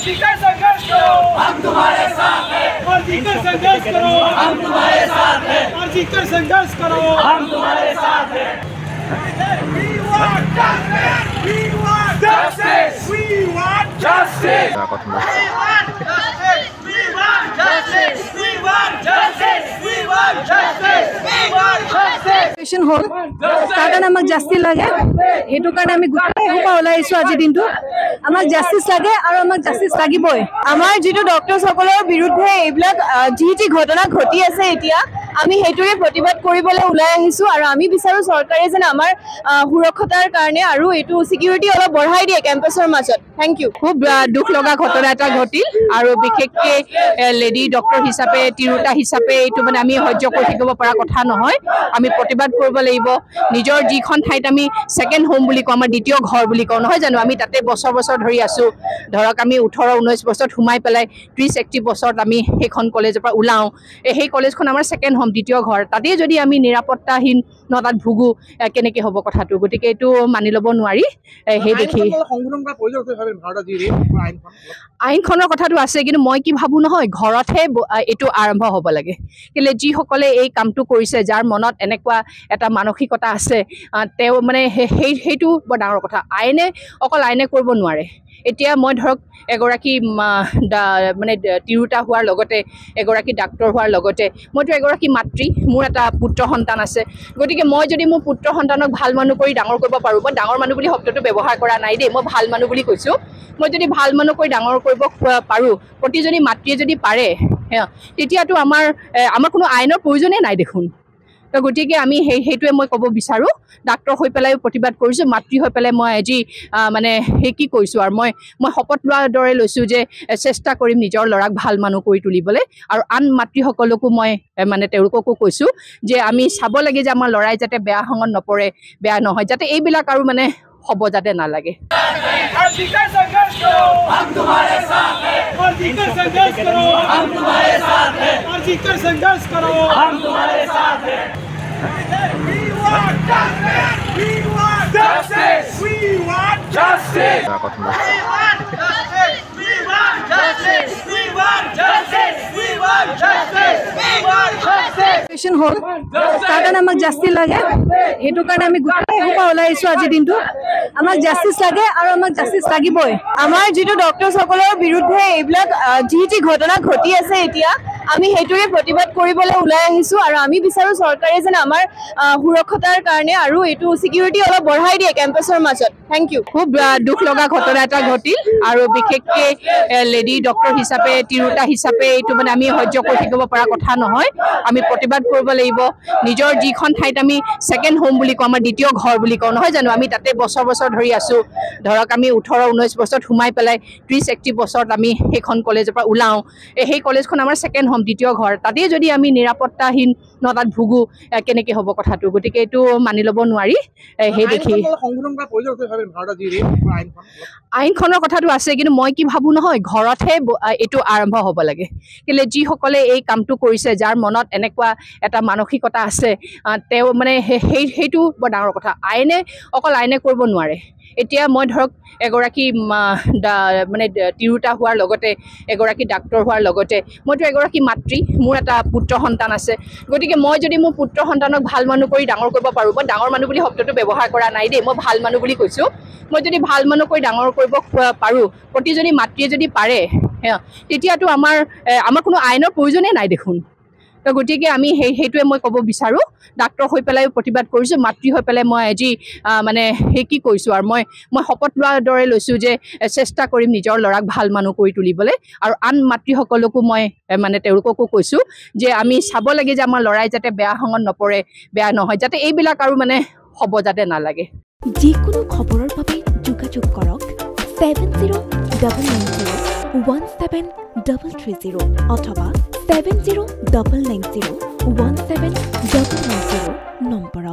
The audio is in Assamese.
जीकर संघर्ष करो, हम तुम्हारे साथ हैं। और जीकर संघर्ष करो, हम तुम्हारे साथ हैं। और जीकर संघर्ष करो, हम तुम्हारे साथ हैं। We want justice. We want justice. We want justice. We want justice. We want justice. We want justice. We want justice. We want justice. হল তাৰ কাৰণে আমাক জাষ্টিছ লাগে সেইটো কাৰণে আমি গোটেই সোপা ওলাই আহিছো আজি দিনটো আমাক জাষ্টিছ লাগে আৰু আমাক জাষ্টিছ লাগিবই আমাৰ যিটো ডক্টৰসকলৰ বিৰুদ্ধে এইবিলাক যি ঘটনা ঘটি আছে এতিয়া আমি হেতুৰে প্ৰতিবাদ কৰিবলৈ ওলাই আহিছো আৰু আমি বিচাৰো চৰকাৰে যেন আমাৰ সুৰক্ষাৰ কাৰণে আৰু এটো সিকিউৰিটি অলপ বঢ়াই দিয়ে কেম্পাছৰ মাজত থ্যাংক ইউ খুব দুখ লগা ঘটনা এটা ঘটিল আৰু বিশেষকৈ লেডি ডক্টৰ হিচাপে তিৰুতা হিচাপে এটো মানে আমি সহ্য কৰি থাকিব পৰা কথা নহয় আমি প্ৰতিবাদ কৰিব লাগিব নিজৰ যিখন ঠাইত আমি সেকেন্ড হোম বুলি কওঁ আমাৰ দ্বিতীয় ঘৰ বুলি কওঁ নহয় জানো আমি তাতে বছৰ বছৰ ধৰি আছো ধৰক আমি 18 19 বছৰত সোমাই পেলাই 30 31 বছৰত আমি সেইখন কলেজৰ পৰা ওলাও এই কলেজখন আমাৰ সেকেন্ড হোম দ্বিতীয় ঘৰ তাতে যদি আমি নিৰাপত্তাহীন নতাত ভুগু কেনেকৈ হ'ব কথাটো গতিকে এটো মানি ল'ব নোৱাৰি সেই দেখি আইনখনৰ কথাটো আছে কিন্তু মই কি ভাবো নহয় ঘৰতহে এটো আৰম্ভ হ'ব লাগে কেলে যিসকলে এই কামটো কৰিছে যাৰ মনত এনেকুৱা এটা মানসিকতা আছে তেওঁ মানে সেইটো বৰ ডাঙৰ কথা আইনে অকল আইনে কৰিব নোৱাৰে এতিয়া মই ধৰক এগৰাকী মানে তিৰুতা হোৱাৰ লগতে এগৰাকী ডাক্তৰ হোৱাৰ লগতে মইতো এগৰাকী মাতৃ মোৰ এটা পুত্ৰ সন্তান আছে গতিকে মই যদি মোৰ পুত্ৰ সন্তানক ভাল মানুহ কৰি ডাঙৰ কৰিব পাৰোঁ মই ডাঙৰ মানুহ বুলি শব্দটো ব্যৱহাৰ কৰা নাই দেই মই ভাল মানুহ বুলি কৈছোঁ মই যদি ভাল মানুহ কৰি ডাঙৰ কৰিব পাৰোঁ প্ৰতিজনী মাতৃয়ে যদি পাৰে তেতিয়াতো আমাৰ কোনো আইনৰ প্ৰয়োজনেই নাই দেখোন তো গতিকে আমি সেইটোৱে মই ক'ব বিচাৰোঁ ডাক্তৰ হৈ পেলাই প্ৰতিবাদ কৰিছোঁ মাতৃ হৈ পেলাই মই আজি মানে কি কৰিছোঁ আৰু মই শপত লোৱাৰ দৰে লৈছোঁ যে চেষ্টা কৰিম নিজৰ ল'ৰাক ভাল মানুহ কৰি তুলিবলৈ আৰু আন মাতৃসকলকো মই মানে তেওঁলোককো কৈছোঁ যে আমি চাব লাগে যে আমাৰ ল'ৰাই যাতে বেয়া সংগত নপৰে বেয়া নহয় যাতে এইবিলাক আৰু মানে হ'ব যাতে নালাগে और जीकर संघर्ष करो, हम तुम्हारे साथ हैं। और जीकर संघर्ष करो, हम तुम्हारे साथ हैं। और जीकर संघर्ष करो, हम तुम्हारे साथ हैं। We want justice. We want justice. We want justice. We want justice. We want justice. We want justice. We want justice. We want justice. হল তাৰ কাৰণে আমাক জাষ্টিছ লাগে সেইটো কাৰণে আমি গোটেই সোপা ওলাই আহিছো আজি দিনটো আমাক জাষ্টিছ লাগে আৰু আমাক জাষ্টিছ লাগিবই আমাৰ যিটো ডক্টৰসকলৰ বিৰুদ্ধে এইবিলাক যি ঘটনা ঘটি আছে এতিয়া আমি হেতুৰে প্ৰতিবাদ কৰিবলৈ ওলাই আহিছো আৰু আমি বিচাৰো চৰকাৰে যেন আমাৰ সুৰক্ষাৰ কাৰণে আৰু এটো সিকিউৰিটি অলপ বঢ়াই দিয়ে কেম্পাছৰ মাজত থ্যাংক ইউ খুব দুখ লগা ঘটনা এটা ঘটিল আৰু বিশেষকৈ লেডি ডক্টৰ হিচাপে তিৰুতা হিচাপে এটো মানে আমি সহ্য কৰি থাকিব পৰা কথা নহয় আমি প্ৰতিবাদ কৰিব লাগিব নিজৰ যিখন ঠাইত আমি সেকেন্ড হোম বুলি কওঁ আমাৰ দ্বিতীয় ঘৰ বুলি কওঁ নহয় জানো আমি তাতে বছৰ বছৰ ধৰি আছো ধৰক আমি 18 19 বছৰত সোমাই পেলাই 30 31 বছৰত আমি সেইখন কলেজৰ পৰা ওলাও এই কলেজখন আমাৰ সেকেন্ড হোম দ্বিতীয় ঘৰ তাতে যদি আমি নিৰাপত্তাহীন নতাত ভুগু কেনেকৈ হ'ব কথাটো গতিকে এটো মানি ল'ব নোৱাৰি সেই দেখি আইনখনৰ কথাটো আছে কিন্তু মই কি ভাবো নহয় ঘৰতহে এটো আৰম্ভ হ'ব লাগে কেলে যিসকলে এই কামটো কৰিছে যাৰ মনত এনেকুৱা এটা মানসিকতা আছে তেওঁ মানে সেইটো বৰ ডাঙৰ কথা আইনে অকল আইনে কৰিব নোৱাৰে এতিয়া মই ধৰক এগৰাকী মানে তিৰুতা হোৱাৰ লগতে এগৰাকী ডাক্তৰ হোৱাৰ লগতে মইতো এগৰাকী মাতৃ মোৰ এটা পুত্ৰ সন্তান আছে গতিকে মই যদি মোৰ পুত্ৰ সন্তানক ভাল মানুহ কৰি ডাঙৰ কৰিব পাৰোঁ মই ডাঙৰ মানুহ বুলি শব্দটো ব্যৱহাৰ কৰা নাই দেই মই ভাল মানুহ বুলি কৈছোঁ মই যদি ভাল মানুহ কৰি ডাঙৰ কৰিব পাৰোঁ প্ৰতিজনী মাতৃয়ে যদি পাৰে তেতিয়াতো আমাৰ কোনো আইনৰ প্ৰয়োজনেই নাই দেখোন তো গতিকে আমি সেইটোৱে মই ক'ব বিচাৰোঁ ডাক্তৰ হৈ পেলাই প্ৰতিবাদ কৰিছোঁ মাতৃ হৈ পেলাই মই আজি মানে কি কৰিছোঁ আৰু মই শপত লোৱাৰ দৰে লৈছোঁ যে চেষ্টা কৰিম নিজৰ ল'ৰাক ভাল মানুহ কৰি তুলিবলৈ আৰু আন মাতৃসকলকো মই মানে তেওঁলোককো কৈছোঁ যে আমি চাব লাগে যে আমাৰ ল'ৰাই যাতে বেয়া সংগত নপৰে বেয়া নহয় যাতে এইবিলাক আৰু মানে হ'ব যাতে নালাগে যিকোনো খবৰৰ বাবে যোগাযোগ কৰক 7099017330 অথবা 7099017390 নম্বৰত